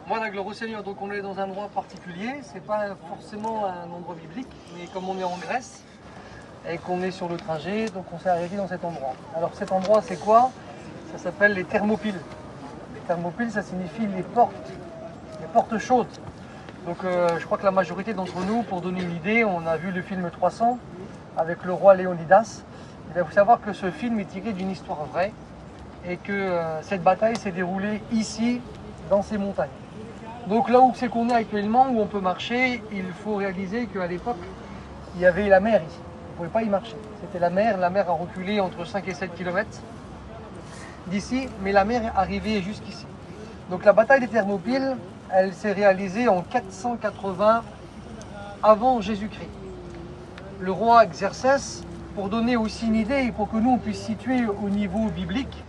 Moi, la gloire au Seigneur, donc on est dans un endroit particulier, c'est pas forcément un endroit biblique, mais comme on est en Grèce et qu'on est sur le trajet, donc on s'est arrêté dans cet endroit. Alors cet endroit, c'est quoi? Ça s'appelle les Thermopyles. Les Thermopyles, ça signifie les portes chaudes. Donc je crois que la majorité d'entre nous, pour donner une idée, on a vu le film 300 avec le roi Léonidas. Il faut savoir que ce film est tiré d'une histoire vraie et que cette bataille s'est déroulée ici, dans ces montagnes. Donc là où c'est qu'on est actuellement, où on peut marcher, il faut réaliser qu'à l'époque, il y avait la mer ici. On ne pouvait pas y marcher. C'était la mer a reculé entre 5 et 7 km d'ici, mais la mer est arrivée jusqu'ici. Donc la bataille des Thermopyles, elle s'est réalisée en 480 avant Jésus-Christ. Le roi Xerxès, pour donner aussi une idée et pour que nous on puisse situer au niveau biblique,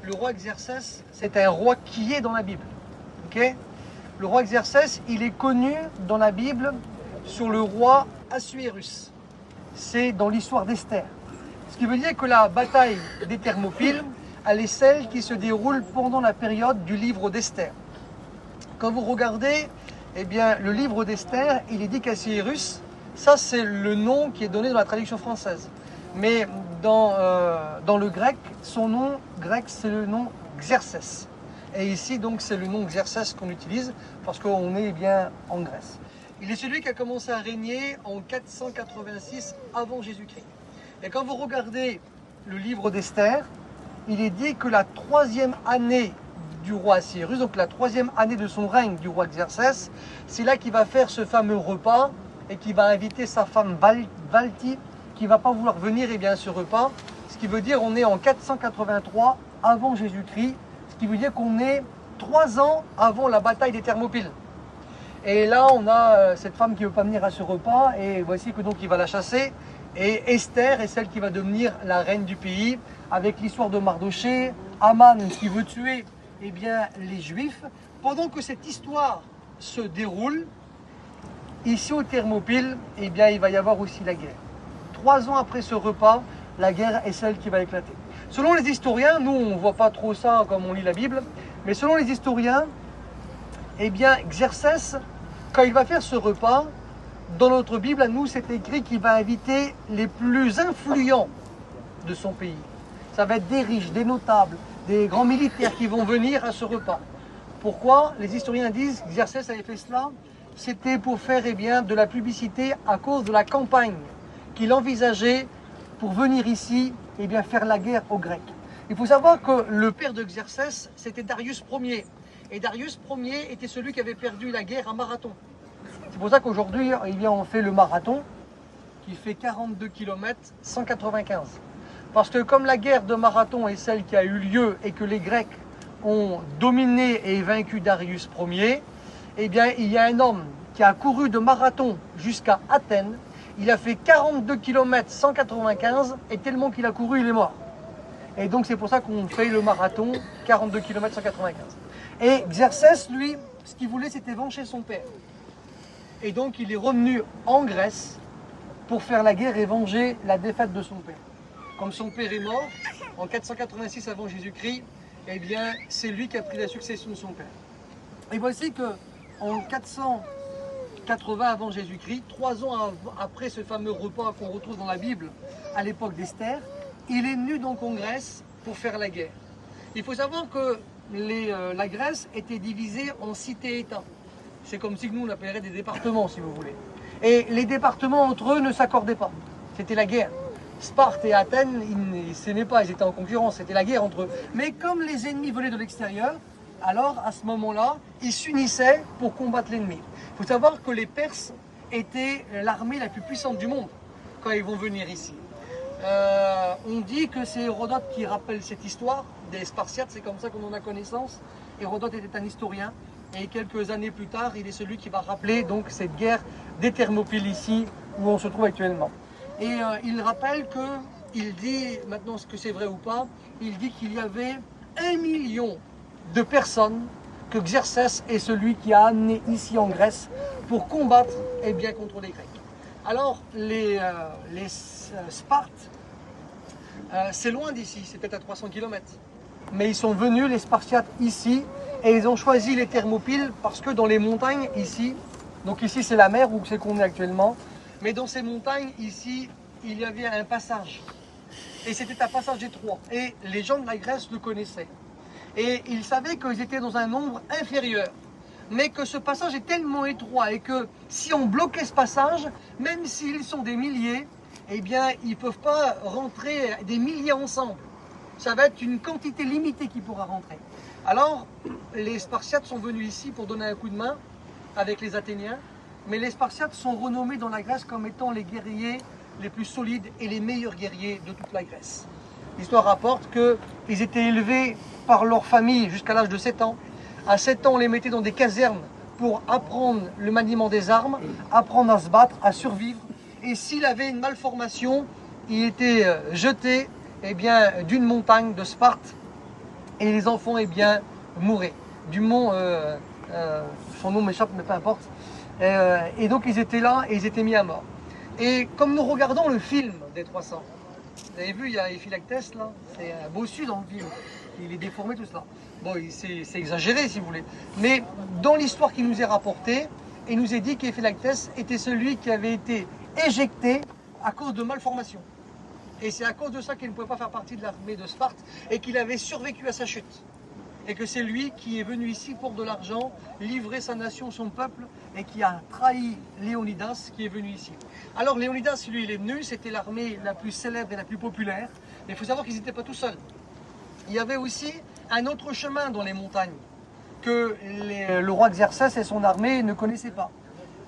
le roi Xerxès, c'est un roi qui est dans la Bible. Okay? Le roi Xerxès, il est connu dans la Bible sur le roi Assuérus. C'est dans l'histoire d'Esther. Ce qui veut dire que la bataille des Thermopyles, elle est celle qui se déroule pendant la période du livre d'Esther. Quand vous regardez, eh bien, le livre d'Esther, il est dit qu'Assuérus, ça c'est le nom qui est donné dans la traduction française. Mais dans le grec, son nom grec, c'est le nom Xerxès. Et ici, donc, c'est le nom Xerxès qu'on utilise parce qu'on est bien en Grèce. Il est celui qui a commencé à régner en 486 avant Jésus-Christ. Et quand vous regardez le livre d'Esther, il est dit que la 3e année du roi Assuérus, donc la 3e année de son règne du roi Xerxès, c'est là qu'il va faire ce fameux repas et qu'il va inviter sa femme Valti, qui ne va pas vouloir venir à ce repas. Ce qui veut dire qu'on est en 483 avant Jésus-Christ. Ce qui veut dire qu'on est 3 ans avant la bataille des Thermopyles. Et là, on a cette femme qui ne veut pas venir à ce repas, et voici que donc il va la chasser. Et Esther est celle qui va devenir la reine du pays, avec l'histoire de Mardoché, Aman qui veut tuer les Juifs. Pendant que cette histoire se déroule, ici aux Thermopyles, il va y avoir aussi la guerre. 3 ans après ce repas, la guerre est celle qui va éclater. Selon les historiens, nous on ne voit pas trop ça comme on lit la Bible, mais selon les historiens, Xerxès, quand il va faire ce repas, dans notre Bible, à nous, c'est écrit qu'il va inviter les plus influents de son pays. Ça va être des riches, des notables, des grands militaires qui vont venir à ce repas. Pourquoi? Les historiens disent que Xerxès avait fait cela, c'était pour faire de la publicité à cause de la campagne qu'il envisageait pour venir ici faire la guerre aux Grecs. Il faut savoir que le père de Xerxès, c'était Darius Ier. Et Darius Ier était celui qui avait perdu la guerre à Marathon. C'est pour ça qu'aujourd'hui, on fait le marathon, qui fait 42 km 195. Parce que comme la guerre de Marathon est celle qui a eu lieu et que les Grecs ont dominé et vaincu Darius Ier, il y a un homme qui a couru de Marathon jusqu'à Athènes. Il a fait 42 km 195 et tellement qu'il a couru, il est mort. Et donc c'est pour ça qu'on fait le marathon 42 km 195. Et Xerxès, lui, ce qu'il voulait, c'était venger son père. Et donc il est revenu en Grèce pour faire la guerre et venger la défaite de son père. Comme son père est mort en 486 avant Jésus-Christ, c'est lui qui a pris la succession de son père. Et voici que en 480 avant Jésus-Christ, 3 ans après ce fameux repas qu'on retrouve dans la Bible à l'époque d'Esther, il est venu donc en Grèce pour faire la guerre. Il faut savoir que la Grèce était divisée en cités-États. C'est comme si nous on appellerait des départements, si vous voulez. Et les départements entre eux ne s'accordaient pas. C'était la guerre. Sparte et Athènes, ils ne s'aimaient pas, ils étaient en concurrence, c'était la guerre entre eux. Mais comme les ennemis venaient de l'extérieur, alors à ce moment-là, ils s'unissaient pour combattre l'ennemi. Il faut savoir que les Perses étaient l'armée la plus puissante du monde quand ils vont venir ici. On dit que c'est Hérodote qui rappelle cette histoire des Spartiates, c'est comme ça qu'on en a connaissance. Hérodote était un historien et quelques années plus tard, il est celui qui va rappeler donc cette guerre des Thermopyles ici où on se trouve actuellement. Et il rappelle il dit, maintenant ce que c'est vrai ou pas, il dit qu'il y avait 1 million de personnes que Xerxès est celui qui a amené ici en Grèce pour combattre contre les Grecs. Alors les Spartes, c'est loin d'ici, c'est peut-être à 300 km. Mais ils sont venus, les Spartiates, ici, Et ils ont choisi les Thermopyles parce que dans les montagnes ici, donc ici c'est la mer où c'est qu'on est actuellement, mais dans ces montagnes ici, il y avait un passage. Et c'était un passage étroit. Et les gens de la Grèce le connaissaient. Et ils savaient qu'ils étaient dans un nombre inférieur. Mais que ce passage est tellement étroit et que si on bloquait ce passage, même s'ils sont des milliers, eh bien, ils ne peuvent pas rentrer des milliers ensemble. Ça va être une quantité limitée qui pourra rentrer. Alors, les Spartiates sont venus ici pour donner un coup de main avec les Athéniens, mais les Spartiates sont renommés dans la Grèce comme étant les guerriers les plus solides et les meilleurs guerriers de toute la Grèce. L'histoire rapporte qu'ils étaient élevés par leur famille jusqu'à l'âge de 7 ans. À 7 ans, on les mettait dans des casernes pour apprendre le maniement des armes, apprendre à se battre, à survivre. Et s'il avait une malformation, il était jeté d'une montagne de Sparte. Et les enfants mouraient. Du mont, son nom m'échappe, mais peu importe. Et donc ils étaient là et ils étaient mis à mort. Et comme nous regardons le film des 300, vous avez vu, il y a Éphilactès là, c'est un bossu dans le film. Il est déformé tout cela. Bon, c'est exagéré si vous voulez. Mais dans l'histoire qui nous est rapportée, il nous est dit qu'Éphilactès était celui qui avait été éjecté à cause de malformations. Et c'est à cause de ça qu'il ne pouvait pas faire partie de l'armée de Sparte et qu'il avait survécu à sa chute. Et que c'est lui qui est venu ici pour de l'argent, livrer sa nation, son peuple, et qui a trahi Léonidas qui est venu ici. Alors Léonidas, lui, il est venu, c'était l'armée la plus célèbre et la plus populaire, mais il faut savoir qu'ils n'étaient pas tout seuls. Il y avait aussi un autre chemin dans les montagnes que le roi Xerxès et son armée ne connaissaient pas.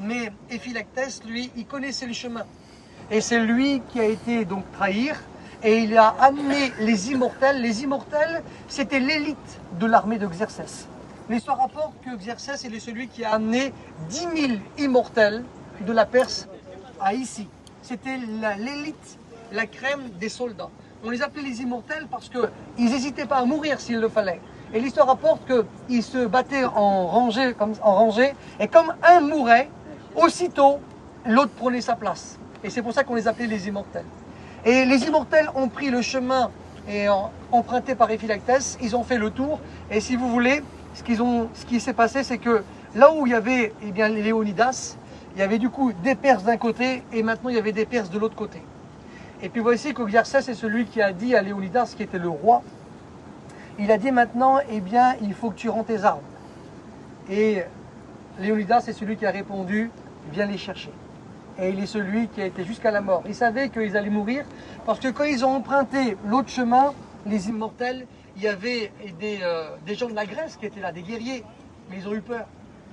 Mais Éphilactès, lui, il connaissait le chemin. Et c'est lui qui a été donc trahir, et il a amené les immortels. Les immortels, c'était l'élite de l'armée de Xerxès. L'histoire rapporte que Xerxès est celui qui a amené 10 000 immortels de la Perse à ici. C'était l'élite, la crème des soldats. On les appelait les immortels parce qu'ils n'hésitaient pas à mourir s'il le fallait. Et l'histoire rapporte qu'ils se battaient en rangée, et comme un mourait, aussitôt, l'autre prenait sa place. Et c'est pour ça qu'on les appelait les immortels. Et les immortels ont pris le chemin emprunté par Éphilactès, ils ont fait le tour, et si vous voulez, ce qui s'est passé, c'est que là où il y avait Léonidas, il y avait du coup des Perses d'un côté, et maintenant il y avait des Perses de l'autre côté. Et puis voici que Xerxès est celui qui a dit à Léonidas, qui était le roi, il a dit maintenant, il faut que tu rends tes armes. Et Léonidas est celui qui a répondu, viens les chercher. Et il est celui qui a été jusqu'à la mort. Ils savaient qu'ils allaient mourir parce que quand ils ont emprunté l'autre chemin, les immortels, il y avait des gens de la Grèce qui étaient là, des guerriers, mais ils ont eu peur.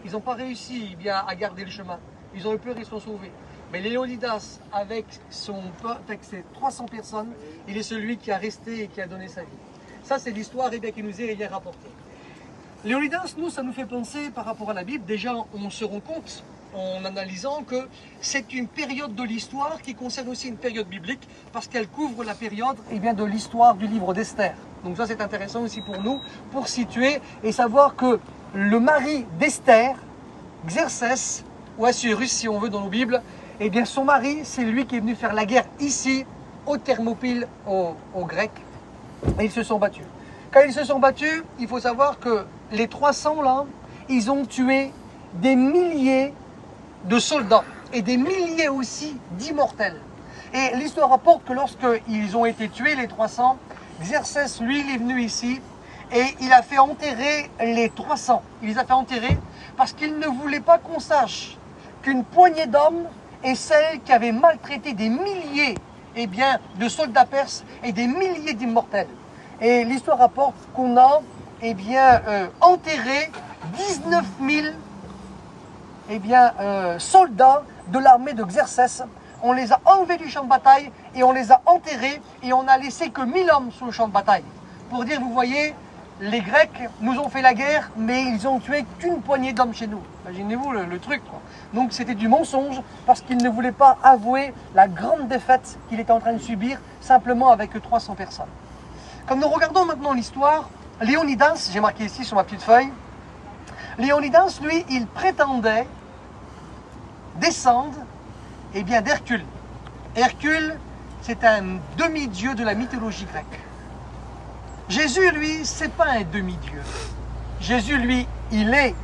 Ils n'ont pas réussi à garder le chemin. Ils ont eu peur, ils se sont sauvés. Mais Léonidas, avec ses 300 personnes, il est celui qui a resté et qui a donné sa vie. Ça, c'est l'histoire qui nous est rapportée. Léonidas, nous, ça nous fait penser par rapport à la Bible. Déjà, on se rend compte en analysant que c'est une période de l'histoire qui concerne aussi une période biblique parce qu'elle couvre la période de l'histoire du livre d'Esther. Donc ça c'est intéressant aussi pour nous, pour situer et savoir que le mari d'Esther, Xerxès, ou Assuérus si on veut dans nos Bibles, son mari c'est lui qui est venu faire la guerre ici, aux Thermopyles, aux Grecs, et ils se sont battus. Quand ils se sont battus, il faut savoir que les 300 là, ils ont tué des milliers de soldats et des milliers aussi d'immortels. Et l'histoire rapporte que lorsqu'ils ont été tués, les 300, Xerxès, lui, il est venu ici et il a fait enterrer les 300. Il les a fait enterrer parce qu'il ne voulait pas qu'on sache qu'une poignée d'hommes est celle qui avait maltraité des milliers de soldats perses et des milliers d'immortels. Et l'histoire rapporte qu'on a enterré 19 000 soldats de l'armée de Xerxès. On les a enlevés du champ de bataille et on les a enterrés et on n'a laissé que 1000 hommes sur le champ de bataille. Pour dire, vous voyez, les Grecs nous ont fait la guerre, mais ils ont tué qu'une poignée d'hommes chez nous. Imaginez-vous le truc, quoi. Donc c'était du mensonge parce qu'ils ne voulaient pas avouer la grande défaite qu'il était en train de subir simplement avec 300 personnes. Comme nous regardons maintenant l'histoire, Léonidas, j'ai marqué ici sur ma petite feuille, Léonidas, lui, il prétendait descendre d'Hercule. Hercule, c'est un demi-dieu de la mythologie grecque. Jésus, lui, c'est pas un demi-dieu. Jésus, lui, il est